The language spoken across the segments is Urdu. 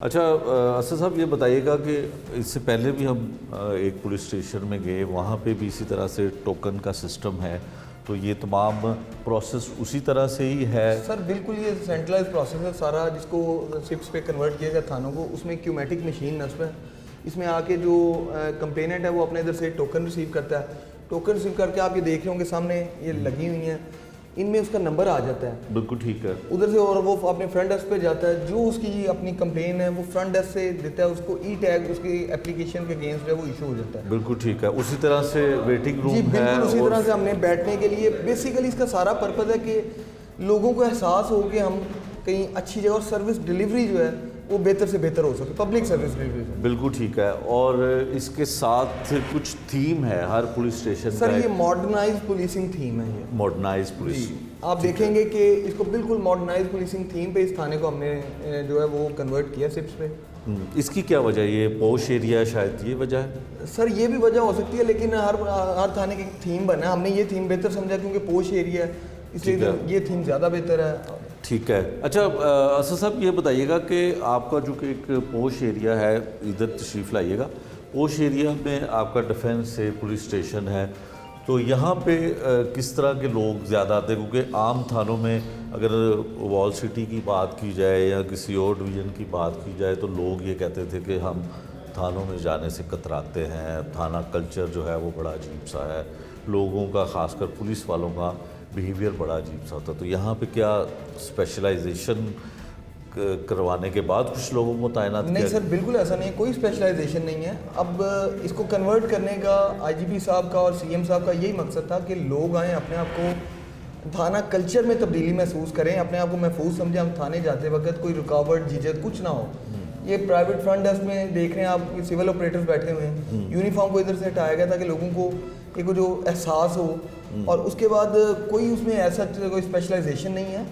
اچھا اسد صاحب یہ بتائیے گا کہ اس سے پہلے بھی ہم ایک پولیس اسٹیشن میں گئے، وہاں پہ بھی اسی طرح سے ٹوکن کا سسٹم ہے، تو یہ تمام پروسیس اسی طرح سے ہی ہے؟ سر بالکل یہ سینٹرلائز پروسیس ہے سارا، جس کو سپس پہ کنورٹ کیا گیا تھانوں کو. اس میں کیومیٹک مشین نصب ہے. اس میں آ کے جو کمپلیننٹ ہے وہ اپنے ادھر سے ٹوکن ریسیو کرتا ہے. ٹوکن ریسیو کر کے آپ یہ دیکھ رہے ہوں گے سامنے یہ لگی ہوئی ہیں، ان میں اس کا نمبر آ جاتا ہے. بالکل ٹھیک ہے. ادھر سے اور وہ اپنے فرنٹ ڈیسک پہ جاتا ہے، جو اس کی اپنی کمپلین ہے وہ فرنٹ ڈیسک سے دیتا ہے، اس کو ای ٹیگ اس کی اپلیکیشن کے اگینسٹ جو ہے وہ ایشو ہو جاتا ہے. بالکل ٹھیک ہے. اسی طرح سے ویٹنگ روم ہے. جی بالکل اسی طرح سے ہم نے بیٹھنے کے لیے بیسیکلی اس کا سارا پرپز ہے کہ لوگوں کو احساس ہو کہ ہم کہیں اچھی جگہ، اور سروس ڈلیوری جو ہے وہ بہتر سے بہتر ہو سکے، پبلک سروس ڈلیوری. بالکل ٹھیک ہے. اور اس کے ساتھ کچھ تھیم ہے ہر پولیس اسٹیشن کا. سر یہ ماڈرنائز پولیسنگ تھیم ہے. یہ ماڈرنائز پولیسنگ آپ دیکھیں گے کہ اس کو بالکل ماڈرنائز پولیسنگ تھیم پہ اس تھانے کو ہم نے جو ہے وہ کنورٹ کیا سپس پہ. اس کی کیا وجہ ہے؟ یہ پوش ایریا شاید یہ وجہ ہے؟ سر یہ بھی وجہ ہو سکتی ہے، لیکن ہر تھانے کی تھیم بنا ہے. ہم نے یہ تھیم بہتر سمجھا کیونکہ پوش ایریا ہے، اس لیے یہ تھیم زیادہ بہتر ہے. ٹھیک ہے. اچھا اسد صاحب یہ بتائیے گا کہ آپ کا جو کہ ایک پوش ایریا ہے، ادھر تشریف لائیے گا. پوش ایریا میں آپ کا ڈیفینس ہے، پولیس اسٹیشن ہے، تو یہاں پہ کس طرح کے لوگ زیادہ آتے ہیں؟ کیونکہ عام تھانوں میں اگر وال سٹی کی بات کی جائے یا کسی اور ڈویژن کی بات کی جائے تو لوگ یہ کہتے تھے کہ ہم تھانوں میں جانے سے کتراتے ہیں، تھانہ کلچر جو ہے وہ بڑا عجیب سا ہے، لوگوں کا خاص کر پولیس والوں کا بیہیویئر بڑا عجیب سا ہوتا ہے. تو یہاں پہ کیا اسپیشلائزیشن کروانے کے بعد کچھ لوگوں کو تعینات کیا؟ نہیں سر بالکل ایسا نہیں ہے، کوئی اسپیشلائزیشن نہیں ہے. اب اس کو کنورٹ کرنے کا آئی جی پی صاحب کا اور سی ایم صاحب کا یہی مقصد تھا کہ لوگ آئیں، اپنے آپ کو تھانہ کلچر میں تبدیلی محسوس کریں، اپنے آپ کو محفوظ سمجھیں. ہم تھانے جاتے وقت کوئی رکاوٹ جھجک کچھ نہ ہو. یہ پرائیویٹ فرنٹ ڈیسک میں دیکھ رہے ہیں آپ، سول آپریٹرز بیٹھے ہوئے ہیں، یونیفارم کو ادھر سے ہٹایا گیا تھا کہ لوگوں کو ایک جو احساس ہو. اور اس کے بعد کوئی اس میں ایسا کوئی اسپیشلائزیشن نہیں ہے،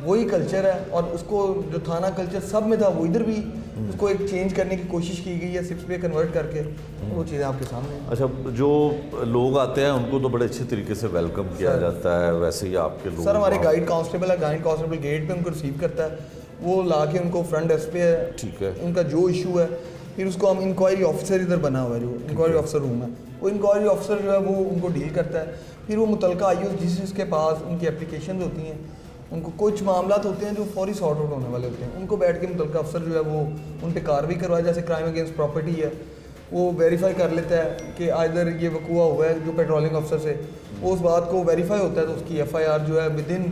وہی کلچر ہے. اور اس کو جو تھانہ کلچر سب میں تھا وہ ادھر بھی اس کو ایک چینج کرنے کی کوشش کی گئی ہے سپس پہ کنورٹ کر کے. وہ چیزیں آپ کے سامنے ہیں. اچھا جو لوگ آتے ہیں ان کو تو بڑے اچھے طریقے سے ویلکم کیا جاتا ہے، ویسے ہی آپ کے لوگ؟ سر ہمارے گائیڈ کانسٹیبل ہے، گائیڈ کانسٹیبل گیٹ پہ ان کو ریسیو کرتا ہے، وہ لا کے ان کو فرنٹ ڈیسک پہ ہے. ٹھیک ہے. ان کا جو ایشو ہے پھر اس کو ہم انکوائری آفیسر ادھر بنا ہوا ہے، جو انکوائری آفیسر روم ہے، وہ انکوائری آفیسر جو ہے وہ ان کو ڈیل کرتا ہے. پھر وہ متعلقہ آئی او جس کے پاس ان کی اپلیکیشنز ہوتی ہیں، ان کو کچھ معاملات ہوتے ہیں جو فوری سارٹ آؤٹ ہونے والے ہوتے ہیں، ان کو بیٹھ کے متعلقہ افسر جو ہے وہ ان پہ کارروائی کروایا. جیسے کرائم اگینسٹ پراپرٹی ہے، وہ ویریفائی کر لیتا ہے کہ ادھر یہ وقوع ہوا ہے. جو پیٹرولنگ افسر سے وہ اس بات کو ویریفائی ہوتا ہے تو اس کی ایف آئی آر جو ہے ود ان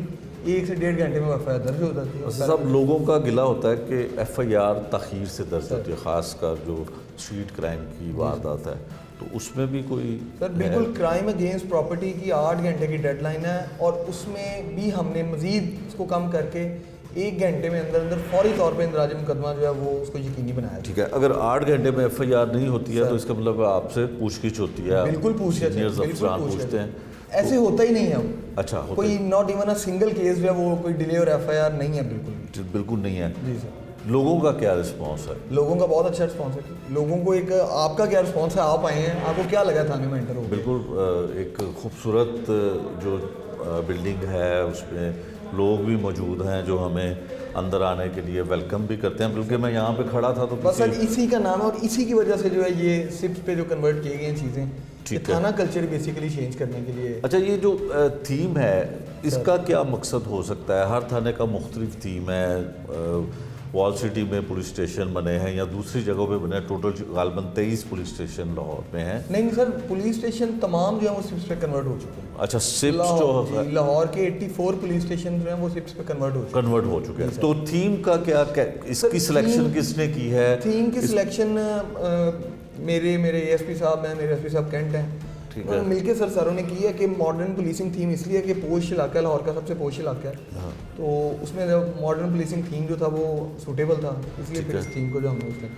1 سے 1.5 گھنٹے میں ایف آئی آر درج ہو جاتی ہے. سب لوگوں کا گلہ ہوتا ہے کہ ایف آئی آر تاخیر سے درج ہوتی ہے، خاص کر جو اسٹریٹ کرائم کی واردات ہے، تو اس میں بھی کوئی؟ سر بالکل کرائم اگینسٹ پراپرٹی کی 8 گھنٹے کی ڈیڈ لائن ہے، اور اس میں بھی ہم نے مزید اس کو کم کر کے 1 گھنٹے میں اندر فوری طور پہ اندراج مقدمہ جو ہے وہ اس کو یقینی بنایا. ٹھیک ہے. اگر 8 گھنٹے میں ایف آئی آر نہیں ہوتی ہے تو اس کا مطلب آپ سے پوچھ گچھ ہوتی ہے؟ بالکل پوچھتے ہیں. ایسے ہوتا ہی نہیں ہے. اچھا کوئی not even a single case جو ہے وہ کوئی ڈیلے اور ایف آئی آر نہیں ہے. بالکل نہیں ہے. جی سر. لوگوں کا کیا رسپانس ہے؟ لوگوں کا بہت اچھا رسپانس ہے. لوگوں کو ایک آپ کا کیا رسپانس ہے؟ آپ آئے ہیں، آپ کو کیا لگا تھانے میں انٹر ہو؟ بالکل ایک خوبصورت جو بلڈنگ ہے، اس میں لوگ بھی موجود ہیں جو ہمیں اندر آنے کے لیے ویلکم بھی کرتے ہیں. بلکہ میں یہاں پہ کھڑا تھا تو بس اسی کا نام ہے، اور اسی کی وجہ سے جو ہے یہ سپس پہ جو کنورٹ کیے گئے ہیں چیزیں، تھانہ کلچر بیسیکلی چینج کرنے کے لیے. اچھا یہ جو تھیم ہے اس کا کیا مقصد ہو سکتا ہے؟ ہر تھانے کا مختلف تھیم ہے. وال سٹی میں پولیس اسٹیشن بنے ہیں یا دوسری جگہوں پہ بنے ہیں، ٹوٹل غالباً 23 پولیس اسٹیشن لاہور میں ہیں. نہیں سر، پولیس اسٹیشن تمام جو ہیں وہ سپس پہ کنورٹ ہو چکے ہیں. اچھا سپس جو لاہور کے 84 پلیس اسٹیشن جو ہیں وہ سپس پہ کنورٹ ہو چکے ہیں. تو تھیم کا کیا، اس کی سلیکشن کس نے کی ہے؟ تھیم کی سلیکشن میرے اے ایس پی صاحب ہیں، میرے ایس پی صاحب کینٹ ہیں، مل کے سروں نے کی ہے کہ ماڈرن پولیسنگ تھیم اس لیے کہ پوش علاقہ لاہور کا سب سے پوش علاقہ ہے، تو اس میں ماڈرن پولیسنگ تھیم جو تھا وہ سوٹیبل تھا، اس لیے پھر اس تھیم کو جو ہم نے اس میں